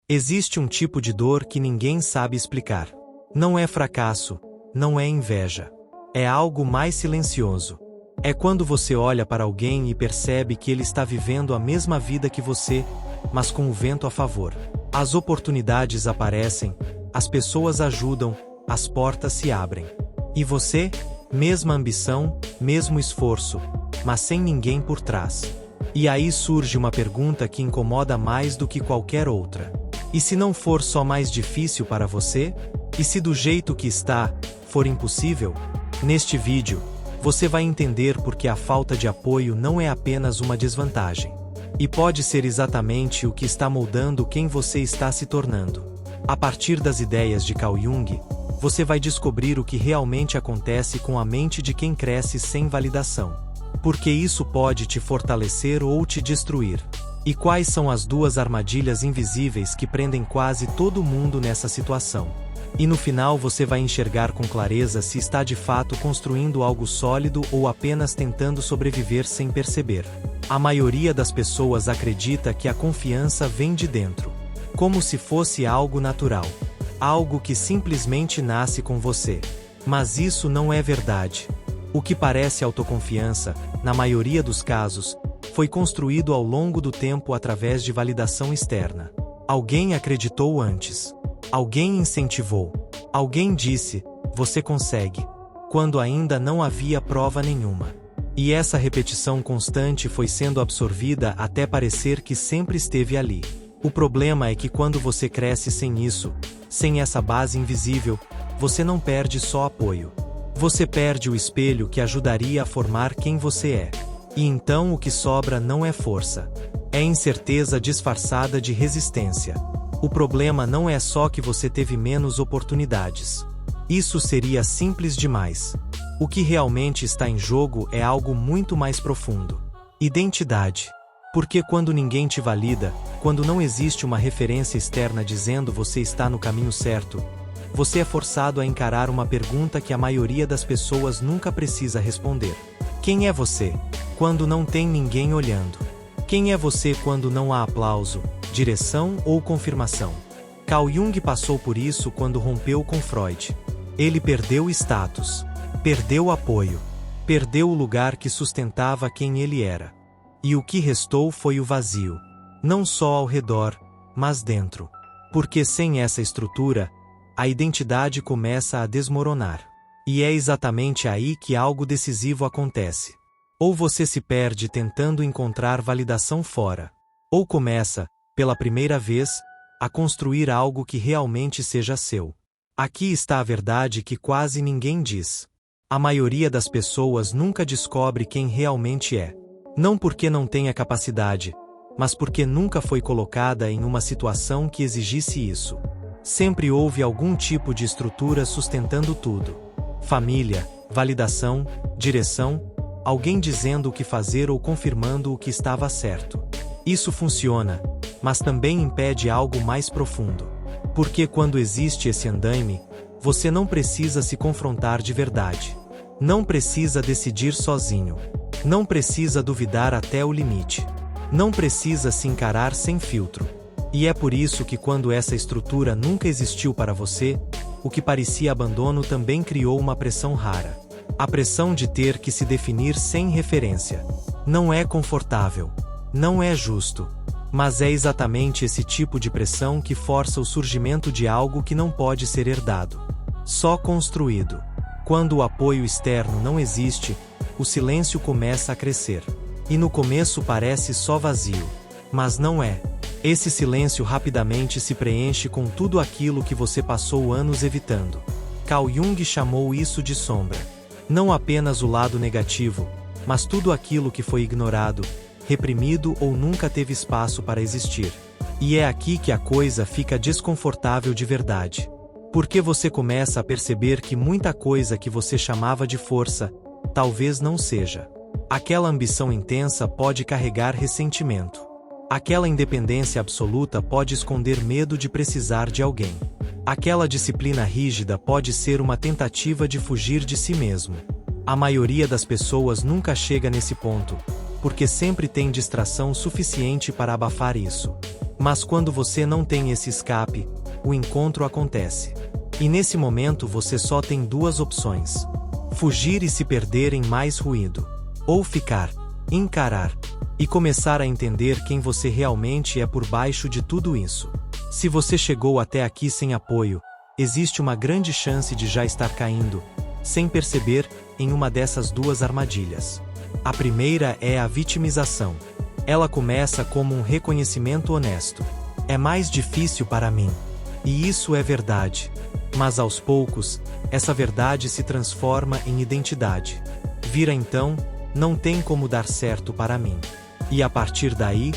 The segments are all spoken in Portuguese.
Existe um tipo de dor que ninguém sabe explicar. Não é fracasso, não é inveja. É algo mais silencioso. É quando você olha para alguém e percebe que ele está vivendo a mesma vida que você, mas com o vento a favor. As oportunidades aparecem, as pessoas ajudam, as portas se abrem. E você? Mesma ambição, mesmo esforço, mas sem ninguém por trás. E aí surge uma pergunta que incomoda mais do que qualquer outra. E se não for só mais difícil para você? E se do jeito que está, for impossível? Neste vídeo, você vai entender por que a falta de apoio não é apenas uma desvantagem. E pode ser exatamente o que está moldando quem você está se tornando. A partir das ideias de Carl Jung, você vai descobrir o que realmente acontece com a mente de quem cresce sem validação. Porque isso pode te fortalecer ou te destruir. E quais são as duas armadilhas invisíveis que prendem quase todo mundo nessa situação? E no final você vai enxergar com clareza se está de fato construindo algo sólido ou apenas tentando sobreviver sem perceber. A maioria das pessoas acredita que a confiança vem de dentro, como se fosse algo natural, algo que simplesmente nasce com você. Mas isso não é verdade. O que parece autoconfiança, na maioria dos casos, foi construído ao longo do tempo através de validação externa. Alguém acreditou antes. Alguém incentivou. Alguém disse, você consegue, quando ainda não havia prova nenhuma. E essa repetição constante foi sendo absorvida até parecer que sempre esteve ali. O problema é que quando você cresce sem isso, sem essa base invisível, você não perde só apoio. Você perde o espelho que ajudaria a formar quem você é. E então o que sobra não é força. É incerteza disfarçada de resistência. O problema não é só que você teve menos oportunidades. Isso seria simples demais. O que realmente está em jogo é algo muito mais profundo. Identidade. Porque quando ninguém te valida, quando não existe uma referência externa dizendo você está no caminho certo, você é forçado a encarar uma pergunta que a maioria das pessoas nunca precisa responder. Quem é você, quando não tem ninguém olhando? Quem é você quando não há aplauso, direção ou confirmação? Carl Jung passou por isso quando rompeu com Freud. Ele perdeu status, perdeu apoio, perdeu o lugar que sustentava quem ele era. E o que restou foi o vazio. Não só ao redor, mas dentro. Porque sem essa estrutura, a identidade começa a desmoronar. E é exatamente aí que algo decisivo acontece. Ou você se perde tentando encontrar validação fora, ou começa, pela primeira vez, a construir algo que realmente seja seu. Aqui está a verdade que quase ninguém diz. A maioria das pessoas nunca descobre quem realmente é. Não porque não tenha capacidade, mas porque nunca foi colocada em uma situação que exigisse isso. Sempre houve algum tipo de estrutura sustentando tudo. Família, validação, direção, alguém dizendo o que fazer ou confirmando o que estava certo. Isso funciona, mas também impede algo mais profundo. Porque quando existe esse andaime, você não precisa se confrontar de verdade. Não precisa decidir sozinho. Não precisa duvidar até o limite. Não precisa se encarar sem filtro. E é por isso que quando essa estrutura nunca existiu para você, o que parecia abandono também criou uma pressão rara. A pressão de ter que se definir sem referência. Não é confortável. Não é justo. Mas é exatamente esse tipo de pressão que força o surgimento de algo que não pode ser herdado. Só construído. Quando o apoio externo não existe, o silêncio começa a crescer. E no começo parece só vazio. Mas não é. Esse silêncio rapidamente se preenche com tudo aquilo que você passou anos evitando. Carl Jung chamou isso de sombra. Não apenas o lado negativo, mas tudo aquilo que foi ignorado, reprimido ou nunca teve espaço para existir. E é aqui que a coisa fica desconfortável de verdade. Porque você começa a perceber que muita coisa que você chamava de força, talvez não seja. Aquela ambição intensa pode carregar ressentimento. Aquela independência absoluta pode esconder medo de precisar de alguém. Aquela disciplina rígida pode ser uma tentativa de fugir de si mesmo. A maioria das pessoas nunca chega nesse ponto, porque sempre tem distração suficiente para abafar isso. Mas quando você não tem esse escape, o encontro acontece. E nesse momento você só tem duas opções: fugir e se perder em mais ruído, ou ficar, encarar, e começar a entender quem você realmente é por baixo de tudo isso. Se você chegou até aqui sem apoio, existe uma grande chance de já estar caindo, sem perceber, em uma dessas duas armadilhas. A primeira é a vitimização. Ela começa como um reconhecimento honesto. É mais difícil para mim. E isso é verdade. Mas aos poucos, essa verdade se transforma em identidade. Vira então, não tem como dar certo para mim. E a partir daí,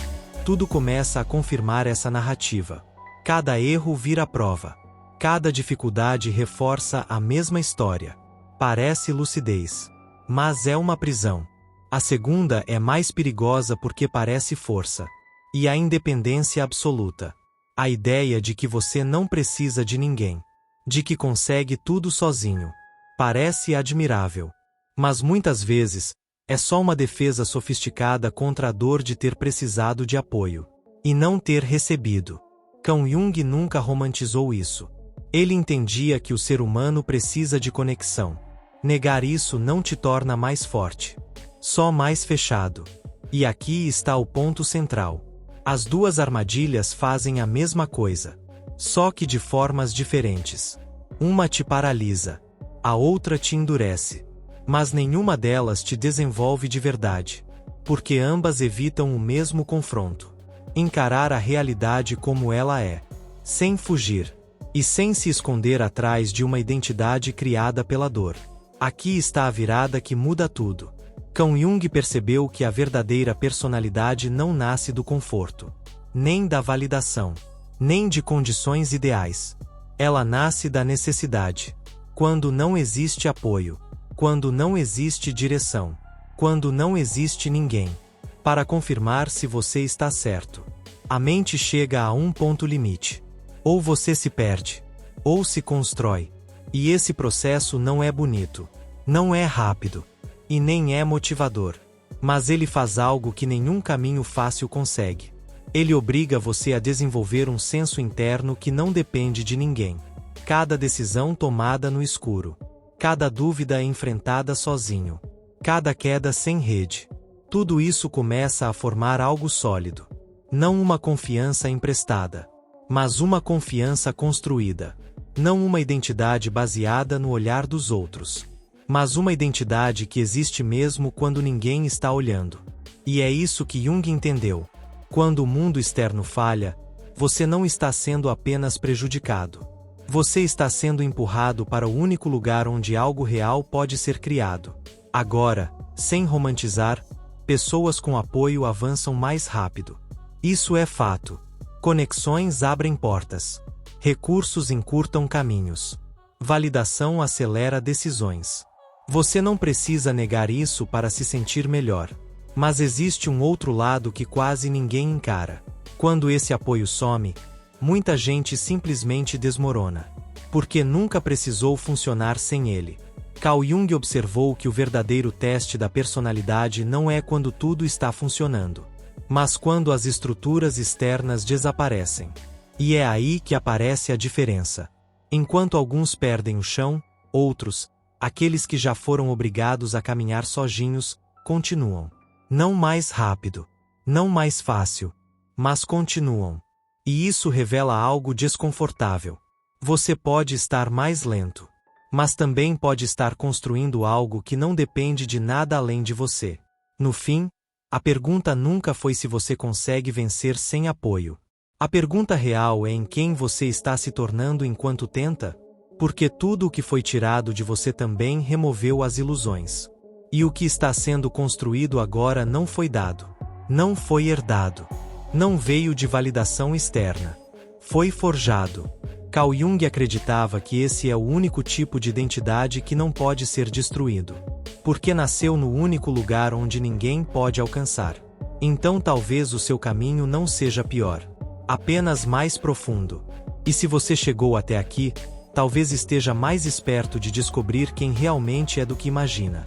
tudo começa a confirmar essa narrativa. Cada erro vira prova. Cada dificuldade reforça a mesma história. Parece lucidez, mas é uma prisão. A segunda é mais perigosa porque parece força. E a independência absoluta. A ideia de que você não precisa de ninguém. De que consegue tudo sozinho. Parece admirável. Mas muitas vezes, é só uma defesa sofisticada contra a dor de ter precisado de apoio. E não ter recebido. Carl Jung nunca romantizou isso. Ele entendia que o ser humano precisa de conexão. Negar isso não te torna mais forte. Só mais fechado. E aqui está o ponto central. As duas armadilhas fazem a mesma coisa. Só que de formas diferentes. Uma te paralisa. A outra te endurece. Mas nenhuma delas te desenvolve de verdade. Porque ambas evitam o mesmo confronto. Encarar a realidade como ela é. Sem fugir. E sem se esconder atrás de uma identidade criada pela dor. Aqui está a virada que muda tudo. Carl Jung percebeu que a verdadeira personalidade não nasce do conforto. Nem da validação. Nem de condições ideais. Ela nasce da necessidade. Quando não existe apoio. Quando não existe direção. Quando não existe ninguém. Para confirmar se você está certo. A mente chega a um ponto limite. Ou você se perde. Ou se constrói. E esse processo não é bonito. Não é rápido. E nem é motivador. Mas ele faz algo que nenhum caminho fácil consegue. Ele obriga você a desenvolver um senso interno que não depende de ninguém. Cada decisão tomada no escuro. Cada dúvida enfrentada sozinho. Cada queda sem rede. Tudo isso começa a formar algo sólido. Não uma confiança emprestada. Mas uma confiança construída. Não uma identidade baseada no olhar dos outros. Mas uma identidade que existe mesmo quando ninguém está olhando. E é isso que Jung entendeu. Quando o mundo externo falha, você não está sendo apenas prejudicado. Você está sendo empurrado para o único lugar onde algo real pode ser criado. Agora, sem romantizar, pessoas com apoio avançam mais rápido. Isso é fato. Conexões abrem portas. Recursos encurtam caminhos. Validação acelera decisões. Você não precisa negar isso para se sentir melhor. Mas existe um outro lado que quase ninguém encara. Quando esse apoio some, muita gente simplesmente desmorona. Porque nunca precisou funcionar sem ele. Carl Jung observou que o verdadeiro teste da personalidade não é quando tudo está funcionando. Mas quando as estruturas externas desaparecem. E é aí que aparece a diferença. Enquanto alguns perdem o chão, outros, aqueles que já foram obrigados a caminhar sozinhos, continuam. Não mais rápido. Não mais fácil. Mas continuam. E isso revela algo desconfortável. Você pode estar mais lento. Mas também pode estar construindo algo que não depende de nada além de você. No fim, a pergunta nunca foi se você consegue vencer sem apoio. A pergunta real é em quem você está se tornando enquanto tenta, porque tudo o que foi tirado de você também removeu as ilusões. E o que está sendo construído agora não foi dado. Não foi herdado. Não veio de validação externa. Foi forjado. Carl Jung acreditava que esse é o único tipo de identidade que não pode ser destruído. Porque nasceu no único lugar onde ninguém pode alcançar. Então talvez o seu caminho não seja pior. Apenas mais profundo. E se você chegou até aqui, talvez esteja mais esperto de descobrir quem realmente é do que imagina.